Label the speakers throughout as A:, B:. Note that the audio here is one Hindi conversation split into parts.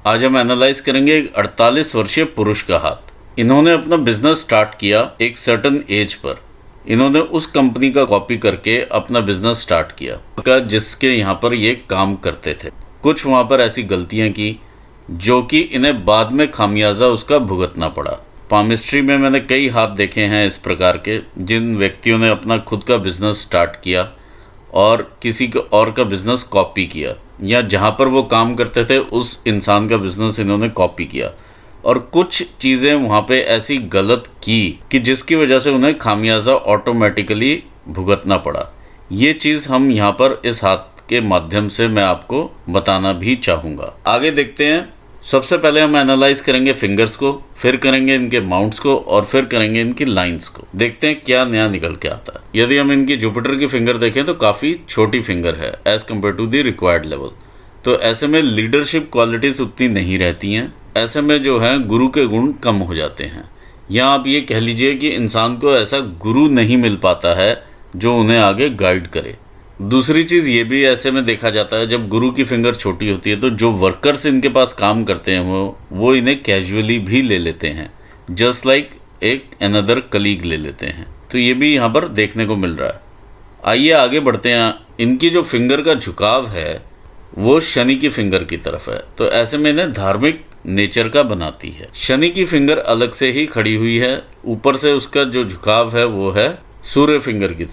A: आज हम एनालाइज करेंगे एक 48 वर्षीय पुरुष का हाथ। इन्होंने अपना बिजनेस स्टार्ट किया एक सर्टन एज पर। इन्होंने उस कंपनी का कॉपी करके अपना बिजनेस स्टार्ट किया जिसके यहाँ पर ये काम करते थे। कुछ वहाँ पर ऐसी गलतियाँ की जो कि इन्हें बाद में खामियाजा उसका भुगतना पड़ा। पामिस्ट्री में मैंने कई हाथ देखे हैं इस प्रकार के, जिन व्यक्तियों ने अपना खुद का बिजनेस स्टार्ट किया और किसी और का बिजनेस कॉपी किया, या जहाँ पर वो काम करते थे उस इंसान का बिजनेस इन्होंने कॉपी किया और कुछ चीज़ें वहाँ पे ऐसी गलत की कि जिसकी वजह से उन्हें खामियाजा ऑटोमेटिकली भुगतना पड़ा। ये चीज़ हम यहाँ पर इस हाथ के माध्यम से मैं आपको बताना भी चाहूँगा। आगे देखते हैं। सबसे पहले हम एनालाइज करेंगे फिंगर्स को, फिर करेंगे इनके माउंट्स को और फिर करेंगे इनकी लाइंस को। देखते हैं क्या नया निकल के आता है। यदि हम इनकी जुपिटर की फिंगर देखें तो काफ़ी छोटी फिंगर है as compare to the required level. तो ऐसे में लीडरशिप क्वालिटीज़ उतनी नहीं रहती हैं। ऐसे में जो है गुरु के गुण कम हो जाते हैं, या आप ये कह लीजिए कि इंसान को ऐसा गुरु नहीं मिल पाता है जो उन्हें आगे गाइड करे। दूसरी चीज़ ये भी ऐसे में देखा जाता है, जब गुरु की फिंगर छोटी होती है तो जो वर्कर्स इनके पास काम करते हैं वो इन्हें कैजुअली भी ले लेते हैं, जस्ट लाइक एक अनदर कलीग ले लेते हैं। तो ये भी यहाँ पर देखने को मिल रहा है। आइए आगे बढ़ते हैं। इनकी जो फिंगर का झुकाव है वो शनि की फिंगर की तरफ है, तो ऐसे में इन्हें धार्मिक नेचर का बनाती है। शनि की फिंगर अलग से ही खड़ी हुई है, ऊपर से उसका जो झुकाव है वो है सूर्य फिंगर की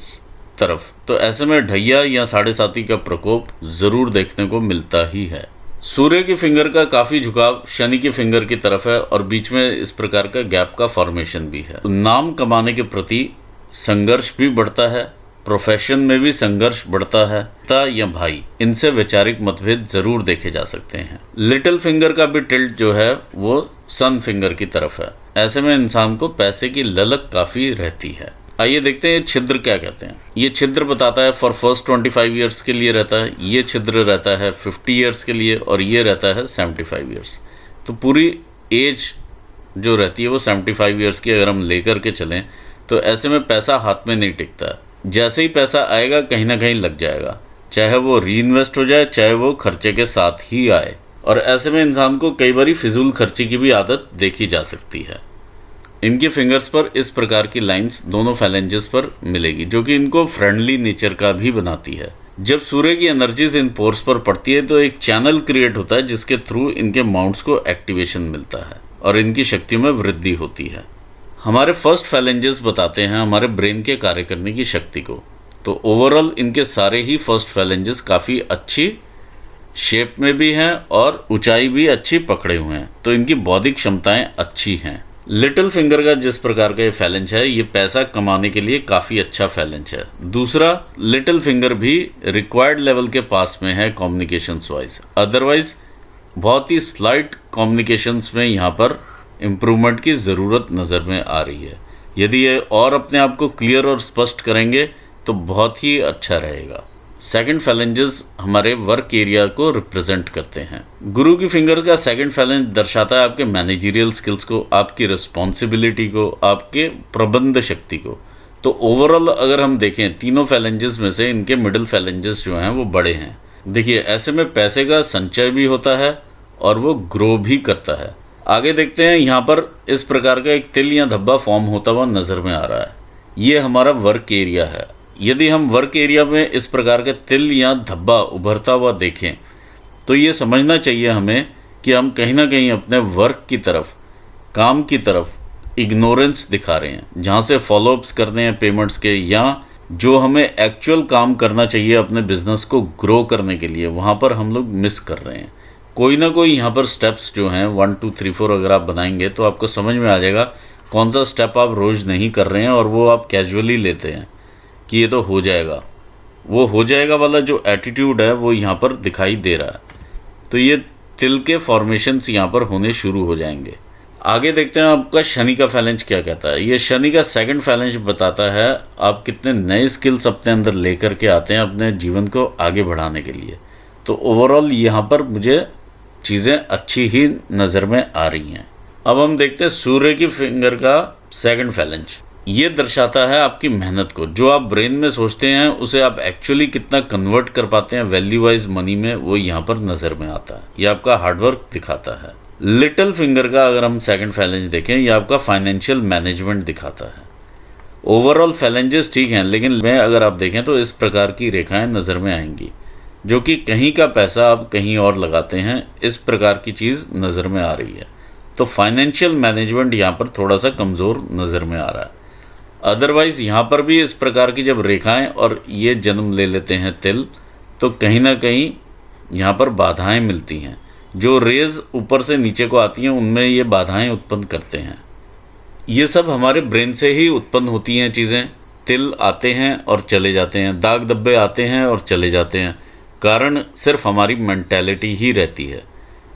A: तरफ। तो ऐसे में ढैया या साढ़े साती का प्रकोप जरूर देखने को मिलता ही है। सूर्य की फिंगर का काफ़ी झुकाव शनि की फिंगर की तरफ है और बीच में इस प्रकार का गैप का फॉर्मेशन भी है। तो नाम कमाने के प्रति संघर्ष भी बढ़ता है, प्रोफेशन में भी संघर्ष बढ़ता है। पिता या भाई, इनसे वैचारिक मतभेद जरूर देखे जा सकते हैं। लिटिल फिंगर का भी टिल्ट जो है वो सन फिंगर की तरफ है। ऐसे में इंसान को पैसे की ललक काफ़ी रहती है। आइए देखते हैं छिद्र क्या कहते हैं। ये छिद्र बताता है फॉर फर्स्ट 25 ईयर्स के लिए रहता है, ये छिद्र रहता है 50 ईयर्स के लिए और ये रहता है 75 ईयर्स। तो पूरी एज जो रहती है वो 75 ईयर्स की अगर हम लेकर के चलें तो ऐसे में पैसा हाथ में नहीं टिकता। जैसे ही पैसा आएगा कहीं ना कहीं लग जाएगा, चाहे वो री इन्वेस्ट हो जाए चाहे वो खर्चे के साथ ही आए। और ऐसे में इंसान को कई बार फिजूल खर्ची की भी आदत देखी जा सकती है। इनके फिंगर्स पर इस प्रकार की लाइंस दोनों फैलेंजेस पर मिलेगी जो कि इनको फ्रेंडली नेचर का भी बनाती है। जब सूर्य की एनर्जीज इन पोर्स पर पड़ती है तो एक चैनल क्रिएट होता है जिसके थ्रू इनके माउंट्स को एक्टिवेशन मिलता है और इनकी शक्तियों में वृद्धि होती है। हमारे फर्स्ट फैलेंजेस बताते हैं हमारे ब्रेन के कार्य करने की शक्ति को। तो ओवरऑल इनके सारे ही फर्स्ट फैलेंजेस काफ़ी अच्छी शेप में भी हैं और ऊंचाई भी अच्छी पकड़े हुए हैं, तो इनकी बौद्धिक क्षमताएं अच्छी हैं। लिटिल फिंगर का जिस प्रकार का ये फैलेंज है ये पैसा कमाने के लिए काफ़ी अच्छा फैलेंज है। दूसरा, लिटिल फिंगर भी रिक्वायर्ड लेवल के पास में है कम्युनिकेशंस वाइज, अदरवाइज बहुत ही स्लाइट कम्युनिकेशंस में यहाँ पर इम्प्रूवमेंट की ज़रूरत नज़र में आ रही है। यदि ये और अपने आप को क्लियर और स्पष्ट करेंगे तो बहुत ही अच्छा रहेगा। सेकंड फैलेंजेस हमारे वर्क एरिया को रिप्रेजेंट करते हैं। गुरु की फिंगर का सेकंड फैलेंज दर्शाता है आपके मैनेजरियल स्किल्स को, आपकी रिस्पॉन्सिबिलिटी को, आपके प्रबंध शक्ति को। तो ओवरऑल अगर हम देखें तीनों फैलेंजेस में से इनके मिडिल फैलेंजेस जो हैं वो बड़े हैं। देखिए ऐसे में पैसे का संचय भी होता है और वो ग्रो भी करता है। आगे देखते हैं। यहाँ पर इस प्रकार का एक तिल या धब्बा फॉर्म होता हुआ नज़र में आ रहा है। ये हमारा वर्क एरिया है। यदि हम वर्क एरिया में इस प्रकार के तिल या धब्बा उभरता हुआ देखें तो ये समझना चाहिए हमें कि हम कहीं ना कहीं अपने वर्क की तरफ, काम की तरफ इग्नोरेंस दिखा रहे हैं। जहाँ से फॉलोअप्स करने हैं पेमेंट्स के, या जो हमें एक्चुअल काम करना चाहिए अपने बिजनेस को ग्रो करने के लिए, वहाँ पर हम लोग मिस कर रहे हैं। कोई ना कोई यहाँ पर स्टेप्स जो हैं 1 2 3 4 अगर आप बनाएंगे तो आपको समझ में आ जाएगा कौन सा स्टेप आप रोज़ नहीं कर रहे हैं और वो आप कैजुअली लेते हैं कि ये तो हो जाएगा। वो हो जाएगा वाला जो एटीट्यूड है वो यहाँ पर दिखाई दे रहा है। तो ये तिल के फॉर्मेशंस यहाँ पर होने शुरू हो जाएंगे। आगे देखते हैं आपका शनि का फैलेंज क्या कहता है। ये शनि का सेकंड फैलेंज बताता है आप कितने नए स्किल्स अपने अंदर लेकर के आते हैं अपने जीवन को आगे बढ़ाने के लिए। तो ओवरऑल यहाँ पर मुझे चीज़ें अच्छी ही नज़र में आ रही हैं। अब हम देखते हैं सूर्य की फिंगर का सेकंड फैलेंज। ये दर्शाता है आपकी मेहनत को। जो आप ब्रेन में सोचते हैं उसे आप एक्चुअली कितना कन्वर्ट कर पाते हैं वैल्यू वाइज मनी में, वो यहाँ पर नज़र में आता है। ये आपका हार्डवर्क दिखाता है। लिटिल फिंगर का अगर हम सेकंड फैलेंज देखें, ये आपका फाइनेंशियल मैनेजमेंट दिखाता है। ओवरऑल फैलेंजेस ठीक हैं, लेकिन में अगर आप देखें तो इस प्रकार की रेखाएं नज़र में आएंगी, जो कि कहीं का पैसा आप कहीं और लगाते हैं, इस प्रकार की चीज़ नज़र में आ रही है। तो फाइनेंशियल मैनेजमेंट यहाँ पर थोड़ा सा कमज़ोर नज़र में आ रहा है। अदरवाइज़ यहाँ पर भी इस प्रकार की जब रेखाएं और ये जन्म ले लेते हैं तिल, तो कहीं ना कहीं यहाँ पर बाधाएं मिलती हैं। जो रेज ऊपर से नीचे को आती हैं उनमें ये बाधाएं उत्पन्न करते हैं। ये सब हमारे ब्रेन से ही उत्पन्न होती हैं चीज़ें। तिल आते हैं और चले जाते हैं, दाग धब्बे आते हैं और चले जाते हैं। कारण सिर्फ हमारी मेंटालिटी ही रहती है।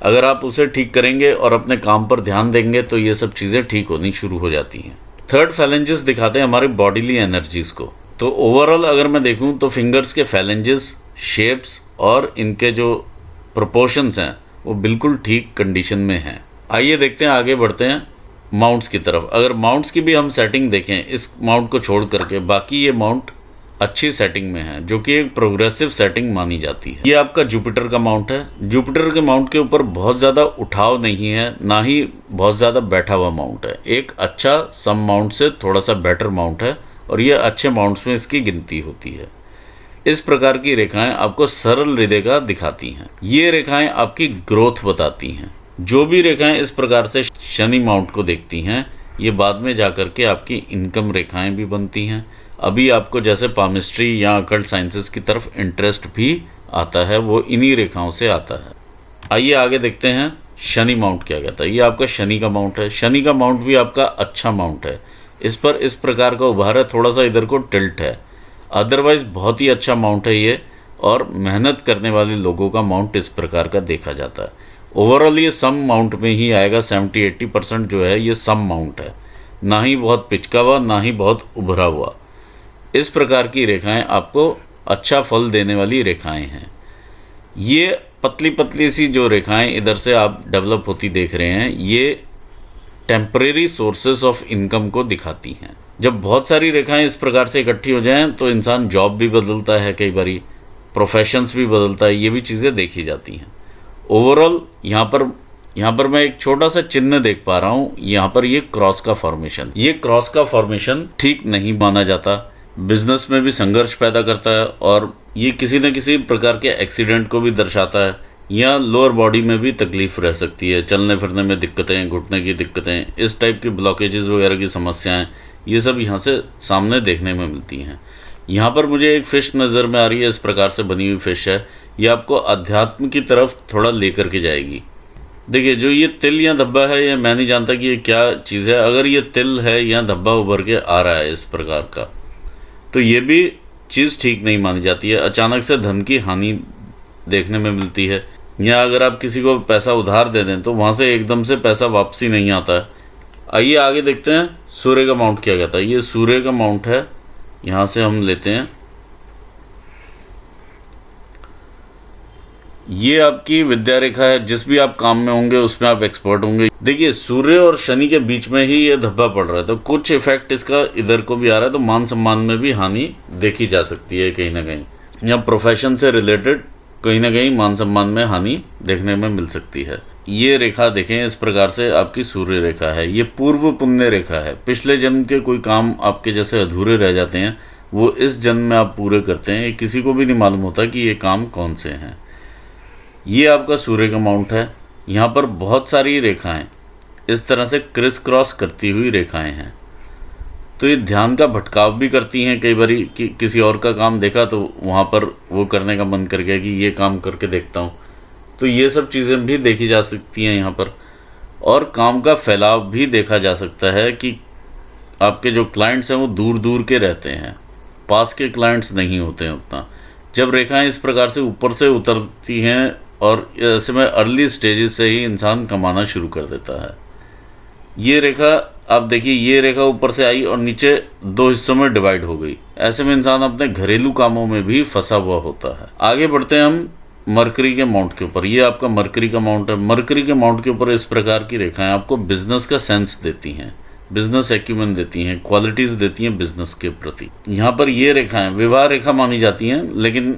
A: अगर आप उसे ठीक करेंगे और अपने काम पर ध्यान देंगे तो ये सब चीज़ें ठीक होनी शुरू हो जाती हैं। थर्ड फैलेंजेस दिखाते हैं हमारे बॉडीली एनर्जीज़ को। तो ओवरऑल अगर मैं देखूं तो फिंगर्स के फैलेंजेस, शेप्स और इनके जो प्रोपोर्शंस हैं वो बिल्कुल ठीक कंडीशन में हैं। आइए देखते हैं, आगे बढ़ते हैं माउंट्स की तरफ। अगर माउंट्स की भी हम सेटिंग देखें, इस माउंट को छोड़ करके बाकी ये माउंट अच्छी सेटिंग में है, जो कि एक प्रोग्रेसिव सेटिंग मानी जाती है। ये आपका जुपिटर का माउंट है। जुपिटर के माउंट के ऊपर बहुत ज़्यादा उठाव नहीं है, ना ही बहुत ज़्यादा बैठा हुआ माउंट है। एक अच्छा सम माउंट से थोड़ा सा बेटर माउंट है और ये अच्छे माउंट्स में इसकी गिनती होती है। इस प्रकार की रेखाएं आपको सरल हृदय का दिखाती हैं। ये रेखाएं आपकी ग्रोथ बताती हैं। जो भी रेखाएं इस प्रकार से शनि माउंट को देखती हैं, ये बाद में जाकर के आपकी इनकम रेखाएं भी बनती हैं। अभी आपको जैसे पामिस्ट्री या अकल्ट साइंसेस की तरफ इंटरेस्ट भी आता है, वो इन्हीं रेखाओं से आता है। आइए आगे देखते हैं शनि माउंट क्या कहता है। ये आपका शनि का माउंट है। शनि का माउंट भी आपका अच्छा माउंट है। इस पर इस प्रकार का उभार है, थोड़ा सा इधर को टिल्ट है। अदरवाइज बहुत ही अच्छा माउंट है ये, और मेहनत करने वाले लोगों का माउंट इस प्रकार का देखा जाता है। ओवरऑल ये सम माउंट में ही आएगा। 70-80% जो है ये सम माउंट है, ना ही बहुत पिचका हुआ ना ही बहुत उभरा हुआ। इस प्रकार की रेखाएं आपको अच्छा फल देने वाली रेखाएं हैं। ये पतली पतली सी जो रेखाएं इधर से आप डेवलप होती देख रहे हैं, ये टेम्परेरी सोर्सेस ऑफ इनकम को दिखाती हैं। जब बहुत सारी रेखाएं इस प्रकार से इकट्ठी हो जाएं तो इंसान जॉब भी बदलता है, कई बारी प्रोफेशंस भी बदलता है। ये भी चीज़ें देखी जाती हैं। ओवरऑल यहाँ पर मैं एक छोटा सा चिन्ह देख पा रहा हूँ। यहाँ पर ये क्रॉस का फॉर्मेशन, ये क्रॉस का फॉर्मेशन ठीक नहीं माना जाता। बिजनेस में भी संघर्ष पैदा करता है और ये किसी न किसी प्रकार के एक्सीडेंट को भी दर्शाता है, या लोअर बॉडी में भी तकलीफ रह सकती है, चलने फिरने में दिक्कतें, घुटने की दिक्कतें, इस टाइप की ब्लॉकेजेस वगैरह की समस्याएं, ये सब यहाँ से सामने देखने में मिलती हैं। यहाँ पर मुझे एक फ़िश नज़र में आ रही है, इस प्रकार से बनी हुई फ़िश है। ये आपको अध्यात्म की तरफ थोड़ा लेकर के जाएगी। देखिए, जो ये तिल या धब्बा है, ये मैं नहीं जानता कि ये क्या चीज़ है। अगर ये तिल है या धब्बा उभर के आ रहा है इस प्रकार का, तो ये भी चीज़ ठीक नहीं मानी जाती है। अचानक से धन की हानि देखने में मिलती है, या अगर आप किसी को पैसा उधार दे दें तो वहाँ से एकदम से पैसा वापसी नहीं आता है। आइए आगे देखते हैं सूर्य का माउंट क्या कहता है। ये सूर्य का माउंट है। यहाँ से हम लेते हैं, ये आपकी विद्या रेखा है। जिस भी आप काम में होंगे उसमें आप एक्सपर्ट होंगे। देखिए, सूर्य और शनि के बीच में ही ये धब्बा पड़ रहा है, तो कुछ इफेक्ट इसका इधर को भी आ रहा है, तो मान सम्मान में भी हानि देखी जा सकती है कहीं ना कहीं, या प्रोफेशन से रिलेटेड कहीं ना कहीं मान सम्मान में हानि देखने में मिल सकती है। ये रेखा देखें, इस प्रकार से आपकी सूर्य रेखा है। ये पूर्व पुण्य रेखा है। पिछले जन्म के कोई काम आपके जैसे अधूरे रह जाते हैं, वो इस जन्म में आप पूरे करते हैं। ये किसी को भी नहीं मालूम होता कि ये काम कौन से हैं। ये आपका सूर्य का माउंट है। यहाँ पर बहुत सारी रेखाएं इस तरह से क्रिस क्रॉस करती हुई रेखाएं हैं, तो ये ध्यान का भटकाव भी करती हैं। कई बारी कि किसी और का काम देखा तो वहाँ पर वो करने का मन कर गया कि ये काम करके देखता हूँ, तो ये सब चीज़ें भी देखी जा सकती हैं यहाँ पर। और काम का फैलाव भी देखा जा सकता है कि आपके जो क्लाइंट्स हैं वो दूर दूर के रहते हैं, पास के क्लाइंट्स नहीं होते हैं उतना। जब रेखाएं इस प्रकार से ऊपर से उतरती हैं, और ऐसे में अर्ली स्टेजेस से ही इंसान कमाना शुरू कर देता है। ये रेखा आप देखिए, ये रेखा ऊपर से आई और नीचे दो हिस्सों में डिवाइड हो गई। ऐसे में इंसान अपने घरेलू कामों में भी फंसा हुआ होता है। आगे बढ़ते हैं हम मरकरी के माउंट के ऊपर। ये आपका मरकरी का माउंट है। मरकरी के माउंट के ऊपर इस प्रकार की रेखाएं आपको बिजनेस का सेंस देती हैं। बिजनेस एक्यूमेन देती हैं, क्वालिटीज़ देती हैं बिजनेस के प्रति। यहाँ पर ये रेखाएं विवाह रेखा मानी जाती हैं, लेकिन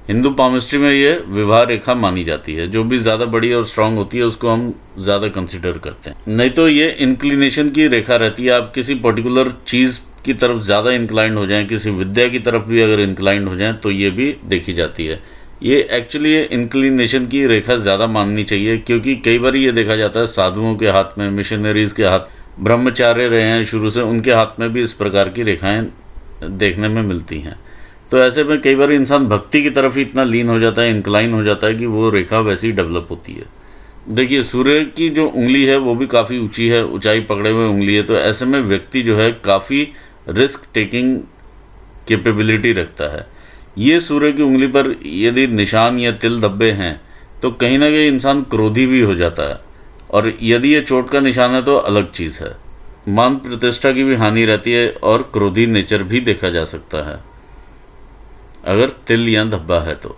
A: हिंदू पामिस्ट्री में ये विवाह रेखा मानी जाती है। जो भी ज़्यादा बड़ी और स्ट्रांग होती है उसको हम ज़्यादा कंसिडर करते हैं। नहीं तो ये इंक्लिनेशन की रेखा रहती है। आप किसी पर्टिकुलर चीज़ की तरफ ज़्यादा इंक्लाइंड हो जाएं, किसी विद्या की तरफ भी अगर इंक्लाइंड हो जाएं तो ये भी देखी जाती है। ये एक्चुअली ये इंक्लिनेशन की रेखा ज़्यादा माननी चाहिए, क्योंकि कई बार ये देखा जाता है साधुओं के हाथ में, मिशनरीज़ के हाथ, ब्रह्मचार्य रहे हैं शुरू से, उनके हाथ में भी इस प्रकार की रेखाएं देखने में मिलती हैं। तो ऐसे में कई बार इंसान भक्ति की तरफ ही इतना लीन हो जाता है, इंक्लाइन हो जाता है कि वो रेखा वैसी डेवलप होती है। देखिए, सूर्य की जो उंगली है वो भी काफ़ी ऊंची है, ऊंचाई पकड़े हुए उंगली है। तो ऐसे में व्यक्ति जो है काफ़ी रिस्क टेकिंग कैपेबिलिटी रखता है। ये सूर्य की उंगली पर यदि निशान या तिल धब्बे हैं तो कहीं ना कहीं इंसान क्रोधी भी हो जाता है, और यदि ये चोट का निशान है तो अलग चीज़ है। मान प्रतिष्ठा की भी हानि रहती है और क्रोधी नेचर भी देखा जा सकता है अगर तिल या धब्बा है तो।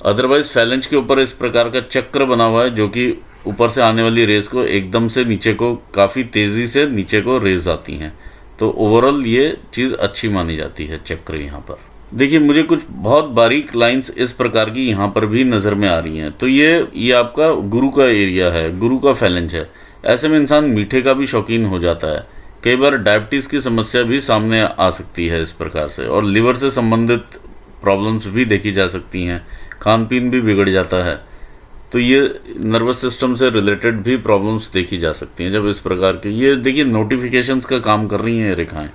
A: अदरवाइज फैलेंज के ऊपर इस प्रकार का चक्र बना हुआ है जो कि ऊपर से आने वाली रेस को एकदम से नीचे को काफ़ी तेज़ी से नीचे को रेस आती हैं। तो ओवरऑल ये चीज़ अच्छी मानी जाती है चक्र यहाँ पर। देखिए, मुझे कुछ बहुत बारीक लाइंस इस प्रकार की यहाँ पर भी नज़र में आ रही हैं। तो ये आपका गुरु का एरिया है, गुरु का फैलेंज है। ऐसे में इंसान मीठे का भी शौकीन हो जाता है। कई बार डायबिटीज़ की समस्या भी सामने आ सकती है इस प्रकार से, और लिवर से संबंधित प्रॉब्लम्स भी देखी जा सकती हैं। खान पीन भी बिगड़ जाता है। तो ये नर्वस सिस्टम से रिलेटेड भी प्रॉब्लम्स देखी जा सकती हैं जब इस प्रकार के, ये देखिए नोटिफिकेशंस का काम कर रही हैं ये रेखाएं।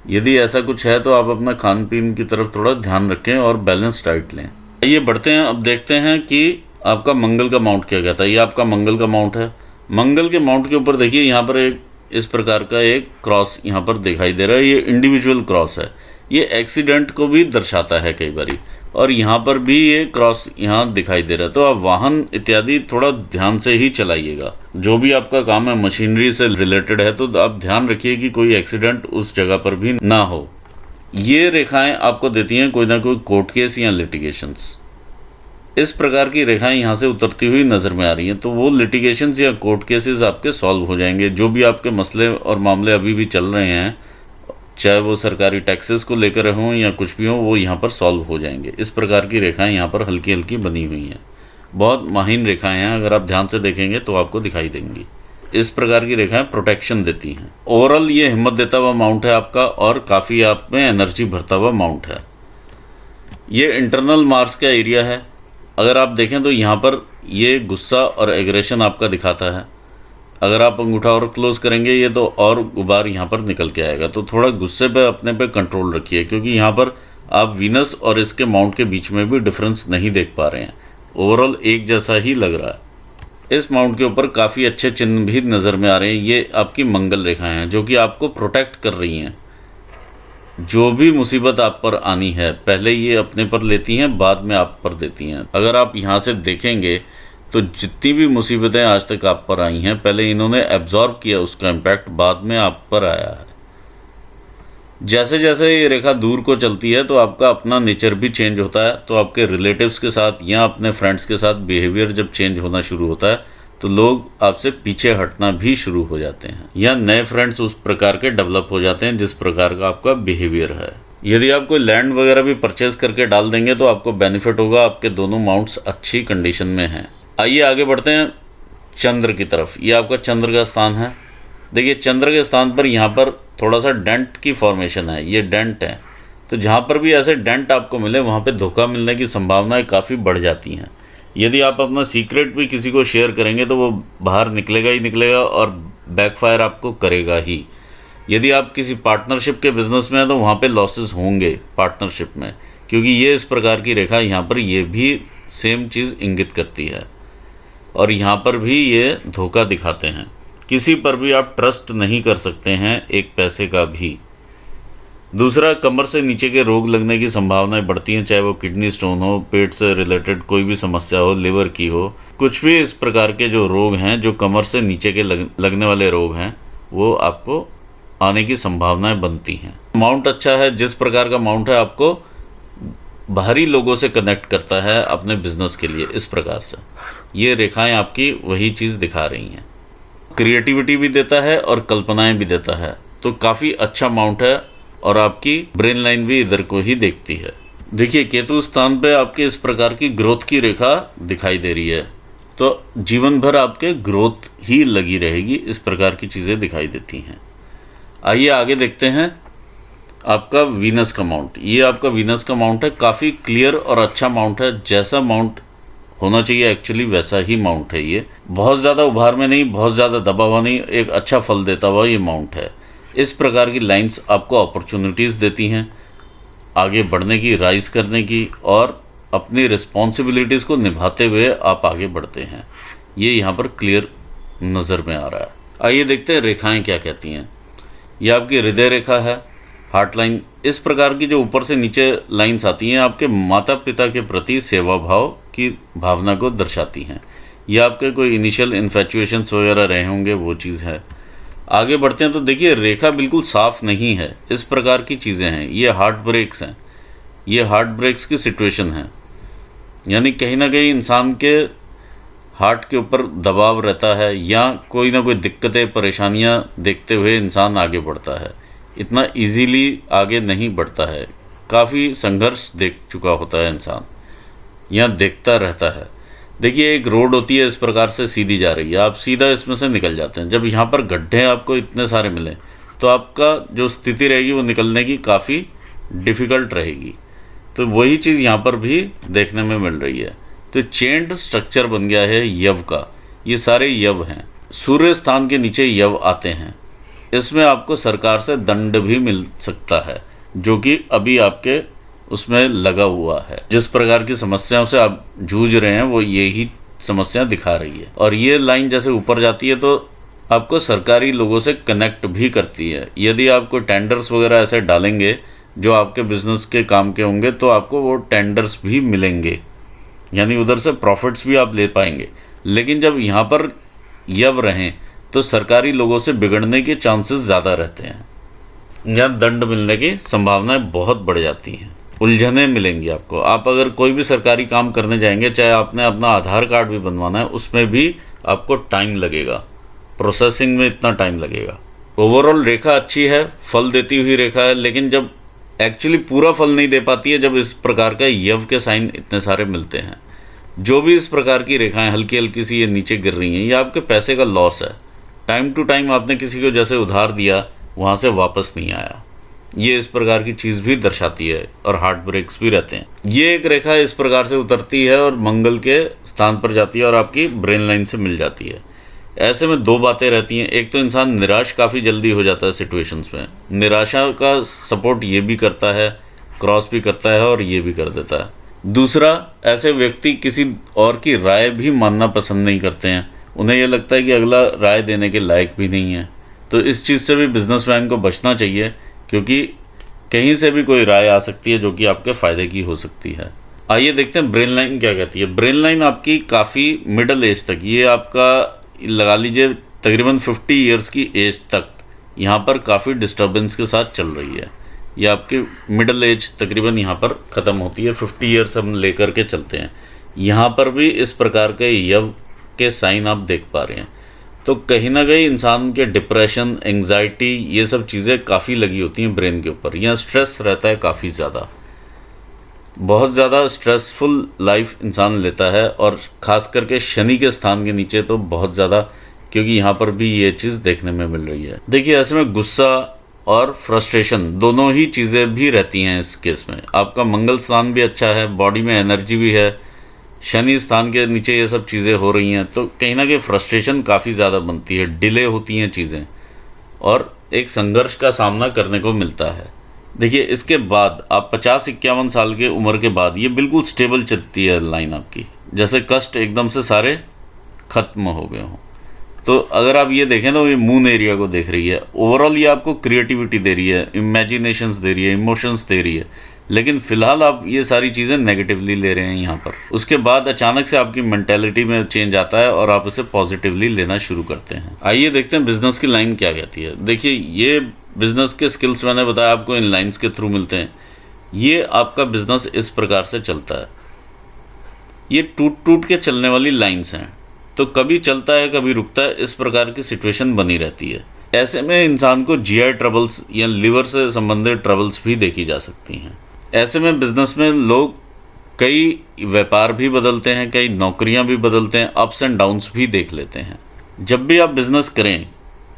A: यदि ऐसा कुछ है तो आप अपना खान पीन की तरफ थोड़ा ध्यान रखें और बैलेंस डाइट लें। ये बढ़ते हैं, अब देखते हैं कि आपका मंगल का माउंट क्या कहता है। ये आपका मंगल का माउंट है। मंगल के माउंट के ऊपर देखिए यहाँ पर एक इस प्रकार का एक क्रॉस यहाँ पर दिखाई दे रहा है। ये इंडिविजुअल क्रॉस है। ये एक्सीडेंट को भी दर्शाता है कई बारी, और यहाँ पर भी ये क्रॉस यहाँ दिखाई दे रहा है। तो आप वाहन इत्यादि थोड़ा ध्यान से ही चलाइएगा। जो भी आपका काम है मशीनरी से रिलेटेड है तो आप ध्यान रखिए कि कोई एक्सीडेंट उस जगह पर भी ना हो। ये रेखाएं आपको देती हैं कोई ना कोई कोर्ट केस या लिटिगेशंस। इस प्रकार की रेखाएं यहाँ से उतरती हुई नज़र में आ रही हैं। तो वो लिटिगेशंस या कोर्ट केसेस आपके सॉल्व हो जाएंगे। जो भी आपके मसले और मामले अभी भी चल रहे हैं, चाहे वो सरकारी टैक्सेस को लेकर हों या कुछ भी हो, वो यहाँ पर सॉल्व हो जाएंगे। इस प्रकार की रेखाएं यहाँ पर हल्की हल्की बनी हुई हैं। बहुत महीन रेखाएं हैं, अगर आप ध्यान से देखेंगे तो आपको दिखाई देंगी। इस प्रकार की रेखाएं प्रोटेक्शन देती हैं। ओवरऑल ये हिम्मत देता हुआ माउंट है आपका, और काफ़ी आप में एनर्जी भरता हुआ माउंट है। ये इंटरनल मार्स का एरिया है। अगर आप देखें तो यहाँ पर ये गुस्सा और एग्रेशन आपका दिखाता है। अगर आप अंगूठा और क्लोज करेंगे ये तो और गुबार यहाँ पर निकल के आएगा। तो थोड़ा गुस्से पे अपने पे कंट्रोल रखिए, क्योंकि यहाँ पर आप वीनस और इसके माउंट के बीच में भी डिफरेंस नहीं देख पा रहे हैं। ओवरऑल एक जैसा ही लग रहा है। इस माउंट के ऊपर काफ़ी अच्छे चिन्ह भी नज़र में आ रहे हैं। ये आपकी मंगल रेखाएं हैं जो कि आपको प्रोटेक्ट कर रही हैं। जो भी मुसीबत आप पर आनी है पहले ये अपने पर लेती हैं, बाद में आप पर देती हैं। अगर आप यहाँ से देखेंगे तो जितनी भी मुसीबतें आज तक आप पर आई हैं, पहले इन्होंने एब्जॉर्ब किया उसका इम्पैक्ट, बाद में आप पर आया है। जैसे जैसे ये रेखा दूर को चलती है तो आपका अपना नेचर भी चेंज होता है। तो आपके रिलेटिव्स के साथ या अपने फ्रेंड्स के साथ बिहेवियर जब चेंज होना शुरू होता है तो लोग आपसे पीछे हटना भी शुरू हो जाते हैं, या नए फ्रेंड्स उस प्रकार के डेवलप हो जाते हैं जिस प्रकार का आपका बिहेवियर है। यदि आप कोई लैंड वगैरह भी परचेज करके डाल देंगे तो आपको बेनिफिट होगा। आपके दोनों माउंट्स अच्छी कंडीशन में हैं। आइए आगे बढ़ते हैं चंद्र की तरफ। ये आपका चंद्र का स्थान है। देखिए, चंद्र के स्थान पर यहाँ पर थोड़ा सा डेंट की फॉर्मेशन है। ये डेंट है। तो जहाँ पर भी ऐसे डेंट आपको मिले वहाँ पे धोखा मिलने की संभावनाएं काफ़ी बढ़ जाती हैं। यदि आप अपना सीक्रेट भी किसी को शेयर करेंगे तो वो बाहर निकलेगा ही निकलेगा और बैकफायर आपको करेगा ही। यदि आप किसी पार्टनरशिप के बिज़नेस में हैं तो वहाँ पे लॉसेस होंगे पार्टनरशिप में, क्योंकि ये इस प्रकार की रेखा यहाँ पर ये भी सेम चीज़ इंगित करती है। और यहाँ पर भी ये धोखा दिखाते हैं। किसी पर भी आप ट्रस्ट नहीं कर सकते हैं, एक पैसे का भी। दूसरा, कमर से नीचे के रोग लगने की संभावनाएं बढ़ती हैं, चाहे वो किडनी स्टोन हो, पेट से रिलेटेड कोई भी समस्या हो, लिवर की हो, कुछ भी इस प्रकार के जो रोग हैं, जो कमर से नीचे के लगने वाले रोग हैं, वो आपको आने की संभावनाएं बनती हैं। माउंट अच्छा है। जिस प्रकार का माउंट है आपको बाहरी लोगों से कनेक्ट करता है अपने बिजनेस के लिए। इस प्रकार से ये रेखाएं आपकी वही चीज़ दिखा रही हैं। क्रिएटिविटी भी देता है और कल्पनाएं भी देता है। तो काफ़ी अच्छा माउंट है और आपकी ब्रेन लाइन भी इधर को ही देखती है। देखिए केतु स्थान पे आपके इस प्रकार की ग्रोथ की रेखा दिखाई दे रही है, तो जीवन भर आपके ग्रोथ ही लगी रहेगी, इस प्रकार की चीज़ें दिखाई देती हैं। आइए आगे देखते हैं आपका वीनस का माउंट। ये आपका वीनस का माउंट है, काफ़ी क्लियर और अच्छा माउंट है। जैसा माउंट होना चाहिए एक्चुअली वैसा ही माउंट है। ये बहुत ज़्यादा उभार में नहीं, बहुत ज़्यादा दबा हुआ नहीं, एक अच्छा फल देता हुआ ये माउंट है। इस प्रकार की लाइंस आपको अपॉर्चुनिटीज़ देती हैं आगे बढ़ने की, राइज करने की, और अपनी रिस्पॉन्सिबिलिटीज़ को निभाते हुए आप आगे बढ़ते हैं। ये यहाँ पर क्लियर नज़र में आ रहा है। आइए देखते हैं रेखाएं क्या कहती हैं। ये आपकी हृदय रेखा है, हार्ट लाइन। इस प्रकार की जो ऊपर से नीचे लाइंस आती हैं आपके माता पिता के प्रति सेवा भाव की भावना को दर्शाती हैं। ये आपके कोई इनिशियल इन्फैचुएशंस वगैरह रहे होंगे, वो चीज़ है। आगे बढ़ते हैं तो देखिए रेखा बिल्कुल साफ नहीं है, इस प्रकार की चीज़ें हैं। ये हार्ट ब्रेक्स हैं, ये हार्ट ब्रेक्स की सिचुएशन है, यानी कहीं ना कहीं इंसान के हार्ट के ऊपर दबाव रहता है या कोई ना कोई दिक्कतें परेशानियां देखते हुए इंसान आगे बढ़ता है। इतना इजीली आगे नहीं बढ़ता है, काफ़ी संघर्ष देख चुका होता है इंसान, या देखता रहता है। देखिए एक रोड होती है इस प्रकार से सीधी जा रही है, आप सीधा इसमें से निकल जाते हैं। जब यहाँ पर गड्ढे आपको इतने सारे मिले तो आपका जो स्थिति रहेगी वो निकलने की काफ़ी डिफ़िकल्ट रहेगी। तो वही चीज़ यहाँ पर भी देखने में मिल रही है। तो चेंड स्ट्रक्चर बन गया है यव का, ये सारे यव हैं। सूर्य स्थान के नीचे यव आते हैं। इसमें आपको सरकार से दंड भी मिल सकता है, जो कि अभी आपके उसमें लगा हुआ है। जिस प्रकार की समस्याओं से आप जूझ रहे हैं वो यही समस्या दिखा रही है। और ये लाइन जैसे ऊपर जाती है तो आपको सरकारी लोगों से कनेक्ट भी करती है। यदि आप कोई टेंडर्स वगैरह ऐसे डालेंगे जो आपके बिजनेस के काम के होंगे तो आपको वो टेंडर्स भी मिलेंगे, यानी उधर से प्रॉफिट्स भी आप ले पाएंगे। लेकिन जब यहाँ पर यव रहें तो सरकारी लोगों से बिगड़ने के चांसेस ज़्यादा रहते हैं, यहाँ दंड मिलने की संभावनाएं बहुत बढ़ जाती हैं, उलझनें मिलेंगी आपको। आप अगर कोई भी सरकारी काम करने जाएंगे, चाहे आपने अपना आधार कार्ड भी बनवाना है, उसमें भी आपको टाइम लगेगा, प्रोसेसिंग में इतना टाइम लगेगा। ओवरऑल रेखा अच्छी है, फल देती हुई रेखा है, लेकिन जब एक्चुअली पूरा फल नहीं दे पाती है जब इस प्रकार का यव के साइन इतने सारे मिलते हैं। जो भी इस प्रकार की रेखाएं हल्की हल्की सी ये नीचे गिर रही हैं, ये आपके पैसे का लॉस है। टाइम टू टाइम आपने किसी को जैसे उधार दिया वहाँ से वापस नहीं आया, ये इस प्रकार की चीज़ भी दर्शाती है। और हार्ट ब्रेक्स भी रहते हैं। ये एक रेखा इस प्रकार से उतरती है और मंगल के स्थान पर जाती है और आपकी ब्रेन लाइन से मिल जाती है। ऐसे में दो बातें रहती हैं। एक तो इंसान निराश काफ़ी जल्दी हो जाता है सिचुएशंस में, निराशा का सपोर्ट ये भी करता है, क्रॉस भी करता है और ये भी कर देता है। दूसरा, ऐसे व्यक्ति किसी और की राय भी मानना पसंद नहीं करते हैं, उन्हें यह लगता है कि अगला राय देने के लायक भी नहीं है। तो इस चीज़ से भी बिजनेसमैन को बचना चाहिए, क्योंकि कहीं से भी कोई राय आ सकती है जो कि आपके फ़ायदे की हो सकती है। आइए देखते हैं ब्रेन लाइन क्या कहती है। ब्रेन लाइन आपकी काफ़ी मिडल एज तक, ये आपका लगा लीजिए तकरीबन 50 ईयर्स की एज तक यहाँ पर काफ़ी डिस्टर्बेंस के साथ चल रही है। ये आपकी मिडल एज तकरीबन यहाँ पर ख़त्म होती है, 50 ईयर्स हम लेकर के चलते हैं। यहाँ पर भी इस प्रकार के यव के साइन आप देख पा रहे हैं। तो कहीं ना कहीं इंसान के डिप्रेशन, एंग्जाइटी, ये सब चीज़ें काफ़ी लगी होती हैं ब्रेन के ऊपर। यहाँ स्ट्रेस रहता है काफ़ी ज़्यादा, बहुत ज़्यादा स्ट्रेसफुल लाइफ इंसान लेता है। और ख़ास करके शनि के स्थान के नीचे तो बहुत ज़्यादा, क्योंकि यहाँ पर भी ये चीज़ देखने में मिल रही है। देखिए ऐसे में गुस्सा और फ्रस्ट्रेशन दोनों ही चीज़ें भी रहती हैं इस केस में। आपका मंगल स्थान भी अच्छा है, बॉडी में एनर्जी भी है, शनि स्थान के नीचे ये सब चीज़ें हो रही हैं, तो कहीं ना कहीं फ्रस्ट्रेशन काफ़ी ज़्यादा बनती है, डिले होती हैं चीज़ें और एक संघर्ष का सामना करने को मिलता है। देखिए इसके बाद आप 50-51 साल के उम्र के बाद ये बिल्कुल स्टेबल चलती है लाइन आपकी, जैसे कष्ट एकदम से सारे खत्म हो गए हों। तो अगर आप ये देखें तो ये मून एरिया को देख रही है। ओवरऑल ये आपको क्रिएटिविटी दे रही है, इमेजिनेशंस दे रही है, इमोशंस दे रही है, लेकिन फ़िलहाल आप ये सारी चीज़ें नेगेटिवली ले रहे हैं यहाँ पर। उसके बाद अचानक से आपकी मेंटेलिटी में चेंज आता है और आप इसे पॉजिटिवली लेना शुरू करते हैं। आइए देखते हैं बिजनेस की लाइन क्या कहती है। देखिए ये बिज़नेस के स्किल्स मैंने बताया आपको इन लाइंस के थ्रू मिलते हैं। ये आपका बिज़नेस इस प्रकार से चलता है, ये टूट टूट के चलने वाली लाइंस हैं। तो कभी चलता है कभी रुकता है, इस प्रकार की सिचुएशन बनी रहती है। ऐसे में इंसान को जीआई ट्रबल्स या लिवर से संबंधित ट्रबल्स भी देखी जा सकती हैं। ऐसे में बिजनेस में लोग कई व्यापार भी बदलते हैं, कई नौकरियां भी बदलते हैं, अप्स एंड डाउन्स भी देख लेते हैं। जब भी आप बिज़नेस करें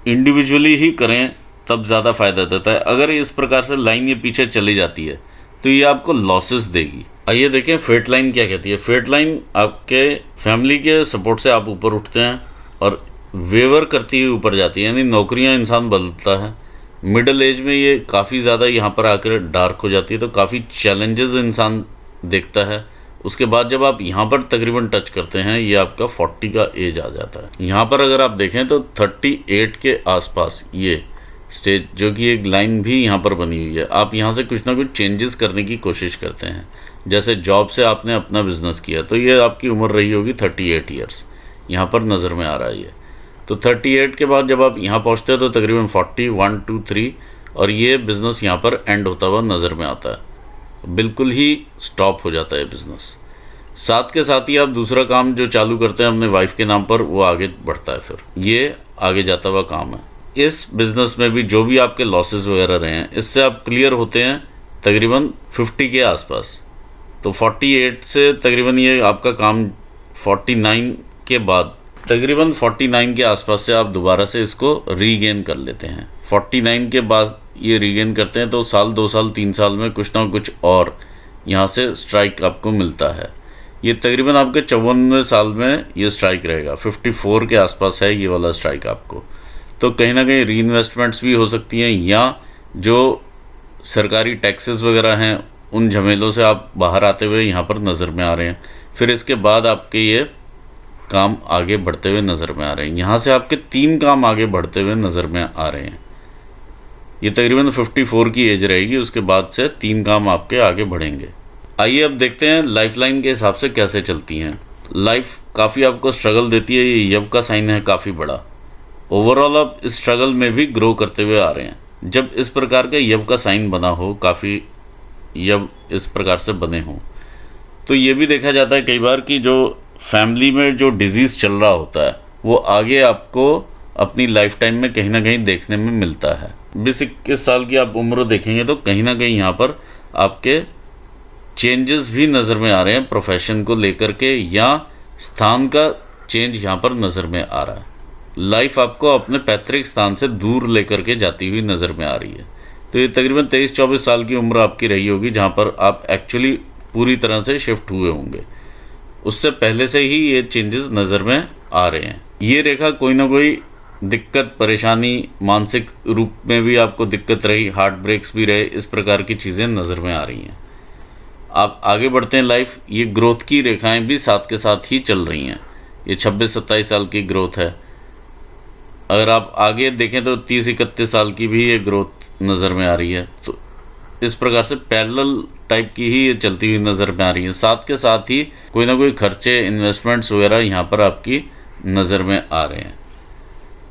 A: इंडिविजुअली ही करें तब ज़्यादा फ़ायदा देता है। अगर इस प्रकार से लाइन ये पीछे चली जाती है तो ये आपको लॉसेस देगी। आइए देखें फेट लाइन क्या कहती है। फेट लाइन आपके फैमिली के सपोर्ट से आप ऊपर उठते हैं और वेवर करती हुई ऊपर जाती है, यानी नौकरियां इंसान बदलता है। मिडिल एज में ये काफ़ी ज़्यादा यहाँ पर आकर डार्क हो जाती है, तो काफ़ी चैलेंजेस इंसान देखता है। उसके बाद जब आप यहाँ पर तकरीबन टच करते हैं, ये आपका 40 का एज आ जाता है। यहाँ पर अगर आप देखें तो 38 के आसपास ये स्टेज, जो कि एक लाइन भी यहाँ पर बनी हुई है, आप यहाँ से कुछ ना कुछ चेंजेस करने की कोशिश करते हैं। जैसे जॉब से आपने अपना बिजनेस किया तो ये आपकी उम्र रही होगी 38 ईयर्स, यहाँ पर नज़र में आ रहा है ये। तो 38 के बाद जब आप यहाँ पहुँचते हैं तो तकरीबन 40, 1, 2, 3 और ये बिज़नेस यहाँ पर एंड होता हुआ नज़र में आता है, बिल्कुल ही स्टॉप हो जाता है बिज़नेस। साथ के साथ ही आप दूसरा काम जो चालू करते हैं अपने वाइफ के नाम पर, वो आगे बढ़ता है, फिर ये आगे जाता हुआ काम है। इस बिज़नेस में भी जो भी आपके लॉसेस वगैरह रहे हैं, इससे आप क्लियर होते हैं तकरीबन 50 के आसपास। तो 48 से तकरीबन ये आपका काम 49 के बाद, तकरीबन 49 के आसपास से आप दोबारा से इसको रीगेन कर लेते हैं। 49 के बाद ये रीगेन करते हैं तो साल, 2 साल, 3 साल में कुछ ना कुछ और यहाँ से स्ट्राइक आपको मिलता है। ये तकरीबन आपके 54वें साल में ये स्ट्राइक रहेगा, 54 के आसपास है ये वाला स्ट्राइक आपको। तो कहीं ना कहीं री इन्वेस्टमेंट्स भी हो सकती हैं, या जो सरकारी टैक्सेस वगैरह हैं उन झमेलों से आप बाहर आते हुए यहाँ पर नज़र में आ रहे हैं। फिर इसके बाद आपके ये काम आगे बढ़ते हुए नज़र में आ रहे हैं। यहाँ से आपके 3 काम आगे बढ़ते हुए नज़र में आ रहे हैं। ये तकरीबन 54 की एज रहेगी, उसके बाद से 3 काम आपके आगे बढ़ेंगे। आइए अब देखते हैं लाइफ लाइन के हिसाब से कैसे चलती हैं। लाइफ काफ़ी आपको स्ट्रगल देती है, ये यव का साइन है काफ़ी बड़ा। ओवरऑल आप इस स्ट्रगल में भी ग्रो करते हुए आ रहे हैं। जब इस प्रकार का यव का साइन बना हो, काफ़ी यव इस प्रकार से बने हों, तो ये भी देखा जाता है कई बार कि जो फैमिली में जो डिजीज़ चल रहा होता है वो आगे आपको अपनी लाइफ टाइम में कहीं ना कहीं देखने में मिलता है। 20-21 साल की आप उम्र देखेंगे तो कहीं ना कहीं यहाँ पर आपके चेंजेस भी नज़र में आ रहे हैं, प्रोफेशन को लेकर के या स्थान का चेंज यहाँ पर नज़र में आ रहा है। लाइफ आपको अपने पैतृक स्थान से दूर लेकर के जाती हुई नज़र में आ रही है। तो ये तकरीबन 23-24 साल की उम्र आपकी रही होगी जहाँ पर आप एक्चुअली पूरी तरह से शिफ्ट हुए होंगे। उससे पहले से ही ये चेंजेस नज़र में आ रहे हैं। ये रेखा कोई ना कोई दिक्कत, परेशानी, मानसिक रूप में भी आपको दिक्कत रही, हार्ट ब्रेक्स भी रहे, इस प्रकार की चीज़ें नज़र में आ रही हैं। आप आगे बढ़ते हैं लाइफ, ये ग्रोथ की रेखाएं भी साथ के साथ ही चल रही हैं। ये 26-27 साल की ग्रोथ है। अगर आप आगे देखें तो 30-31 साल की भी ये ग्रोथ नज़र में आ रही है। तो इस प्रकार से पैरेलल टाइप की ही ये चलती हुई नज़र में आ रही है। साथ के साथ ही कोई ना कोई खर्चे, इन्वेस्टमेंट्स वगैरह यहाँ पर आपकी नज़र में आ रहे हैं,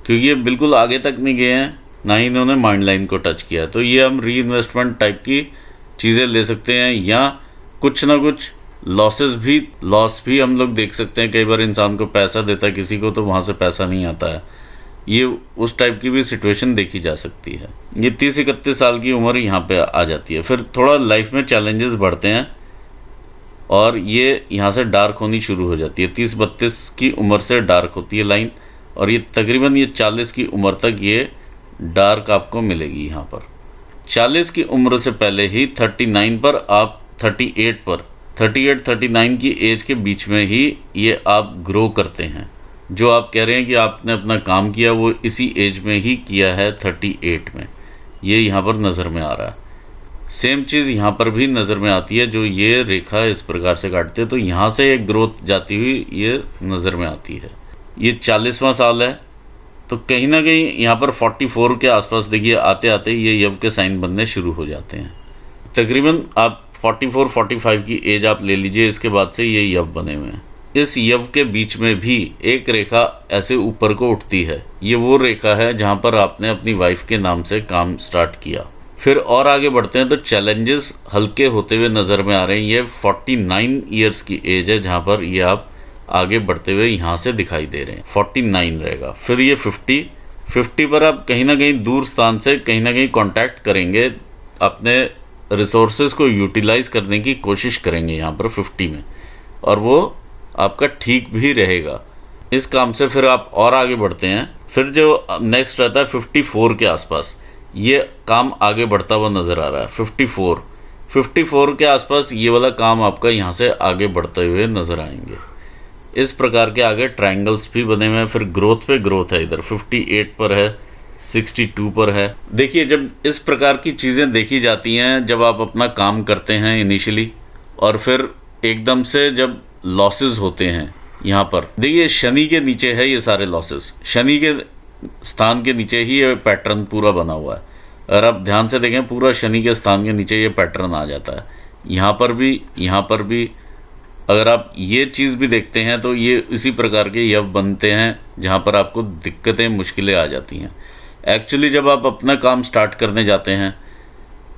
A: क्योंकि ये बिल्कुल आगे तक नहीं गए हैं, ना ही इन्होंने माइंड लाइन को टच किया। तो ये हम री इन्वेस्टमेंट टाइप की चीज़ें ले सकते हैं, या कुछ ना कुछ लॉस भी हम लोग देख सकते हैं। कई बार इंसान को पैसा देता है किसी को तो वहाँ से पैसा नहीं आता है, ये उस टाइप की भी सिचुएशन देखी जा सकती है। ये 30-31 साल की उम्र यहाँ पे आ जाती है। फिर थोड़ा लाइफ में चैलेंजेस बढ़ते हैं और ये यहाँ से डार्क होनी शुरू हो जाती है। 30-32 की उम्र से डार्क होती है लाइन, और ये तकरीबन ये 40 की उम्र तक ये डार्क आपको मिलेगी। यहाँ पर 40 की उम्र से पहले ही 39 पर आप 38-39 की एज के बीच में ही ये आप ग्रो करते हैं। जो आप कह रहे हैं कि आपने अपना काम किया वो इसी एज में ही किया है, 38 में, ये यहाँ पर नज़र में आ रहा है। सेम चीज़ यहाँ पर भी नज़र में आती है। जो ये रेखा इस प्रकार से काटते हैं तो यहाँ से एक ग्रोथ जाती हुई ये नज़र में आती है। ये 40वां साल है, तो कहीं ना कहीं यहाँ पर 44 के आसपास देखिए आते आते ये यव के साइन बनने शुरू हो जाते हैं। तकरीबन आप 44-45 की एज आप ले लीजिए, इसके बाद से ये यव बने हुए हैं। इस यव के बीच में भी एक रेखा ऐसे ऊपर को उठती है, ये वो रेखा है जहाँ पर आपने अपनी वाइफ के नाम से काम स्टार्ट किया। फिर और आगे बढ़ते हैं तो चैलेंजेस हल्के होते हुए नज़र में आ रहे हैं। ये 49 ईयर्स की एज है जहाँ पर ये आप आगे बढ़ते हुए यहाँ से दिखाई दे रहे हैं। 49 रहेगा, फिर ये 50 पर आप कहीं ना कहीं दूर स्थान से कहीं ना कहीं कांटेक्ट करेंगे, अपने रिसोर्सेज को यूटिलाइज करने की कोशिश करेंगे यहाँ पर 50 में, और वो आपका ठीक भी रहेगा। इस काम से फिर आप और आगे बढ़ते हैं। फिर जो नेक्स्ट रहता है 54 के आसपास, ये काम आगे बढ़ता हुआ नज़र आ रहा है। 54 के आसपास ये वाला काम आपका यहाँ से आगे बढ़ते हुए नज़र आएंगे। इस प्रकार के आगे ट्रायंगल्स भी बने हुए हैं। फिर ग्रोथ पे ग्रोथ है, इधर 58 पर है, 62 पर है। देखिए, जब इस प्रकार की चीज़ें देखी जाती हैं, जब आप अपना काम करते हैं इनिशियली, और फिर एकदम से जब लॉसेस होते हैं यहाँ पर, देखिए शनि के नीचे है ये सारे लॉसेस, शनि के स्थान के नीचे ही ये पैटर्न पूरा बना हुआ है। अगर आप ध्यान से देखें, पूरा शनि के स्थान के नीचे ये पैटर्न आ जाता है। यहाँ पर भी अगर आप ये चीज़ भी देखते हैं तो ये इसी प्रकार के यव बनते हैं जहाँ पर आपको दिक्कतें, मुश्किलें आ जाती हैं। एक्चुअली जब आप अपना काम स्टार्ट करने जाते हैं,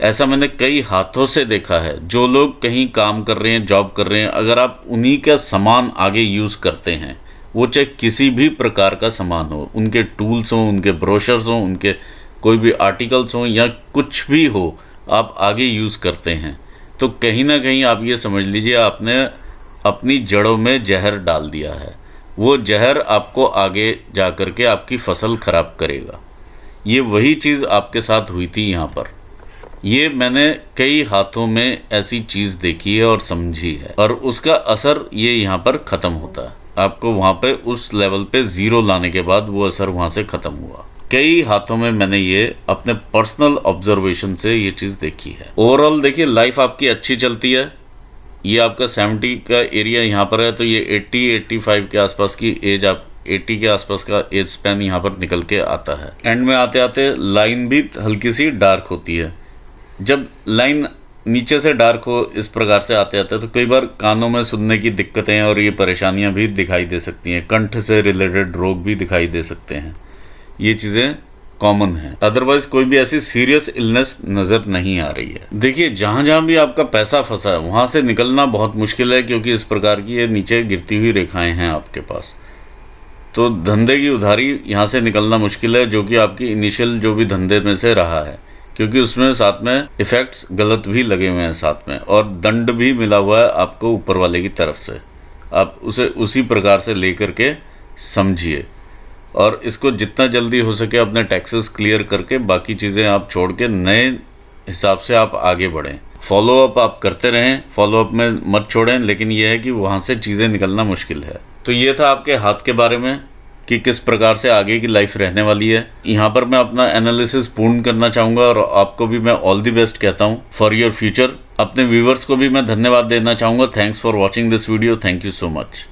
A: ऐसा मैंने कई हाथों से देखा है, जो लोग कहीं काम कर रहे हैं, जॉब कर रहे हैं, अगर आप उन्हीं का सामान आगे यूज़ करते हैं, वो चाहे किसी भी प्रकार का सामान हो, उनके टूल्स हों, उनके ब्रोशर्स हों, उनके कोई भी आर्टिकल्स हों या कुछ भी हो, आप आगे यूज़ करते हैं, तो कहीं ना कहीं आप ये समझ लीजिए आपने अपनी जड़ों में जहर डाल दिया है। वो जहर आपको आगे जा कर के आपकी फसल ख़राब करेगा। ये वही चीज़ आपके साथ हुई थी यहाँ पर। ये मैंने कई हाथों में ऐसी चीज़ देखी है और समझी है, और उसका असर ये यहाँ पर ख़त्म होता है। आपको वहाँ पे उस लेवल पे ज़ीरो लाने के बाद वो असर वहाँ से ख़त्म हुआ। कई हाथों में मैंने ये अपने पर्सनल ऑब्जर्वेशन से ये चीज़ देखी है। ओवरऑल देखिए, लाइफ आपकी अच्छी चलती है। ये आपका 70 का एरिया यहाँ पर है, तो ये 80-85 के आसपास की एज, आप 80 के आसपास का एज स्पैन यहाँ पर निकल के आता है। एंड में आते आते लाइन भी हल्की सी डार्क होती है। जब लाइन नीचे से डार्क हो इस प्रकार से आते आते, तो कई बार कानों में सुनने की दिक्कतें और ये परेशानियाँ भी दिखाई दे सकती हैं। कंठ से रिलेटेड रोग भी दिखाई दे सकते हैं। ये चीज़ें कॉमन है, अदरवाइज कोई भी ऐसी सीरियस इलनेस नज़र नहीं आ रही है। देखिए, जहाँ जहाँ भी आपका पैसा फंसा है वहाँ से निकलना बहुत मुश्किल है, क्योंकि इस प्रकार की ये नीचे गिरती हुई रेखाएं हैं आपके पास। तो धंधे की उधारी यहाँ से निकलना मुश्किल है, जो कि आपकी इनिशियल जो भी धंधे में से रहा है, क्योंकि उसमें साथ में इफ़ेक्ट्स गलत भी लगे हुए हैं साथ में, और दंड भी मिला हुआ है आपको ऊपर वाले की तरफ से। आप उसे उसी प्रकार से लेकर के समझिए, और इसको जितना जल्दी हो सके अपने टैक्सेस क्लियर करके बाकी चीज़ें आप छोड़ के नए हिसाब से आप आगे बढ़ें। फॉलोअप आप करते रहें, फॉलोअप में मत छोड़ें, लेकिन यह है कि वहाँ से चीज़ें निकलना मुश्किल है। तो ये था आपके हाथ के बारे में कि किस प्रकार से आगे की लाइफ रहने वाली है। यहाँ पर मैं अपना एनालिसिस पूर्ण करना चाहूँगा, और आपको भी मैं ऑल द बेस्ट कहता हूँ फॉर योर फ्यूचर। अपने व्यूवर्स को भी मैं धन्यवाद देना चाहूँगा। Thanks for watching this video. Thank you so much.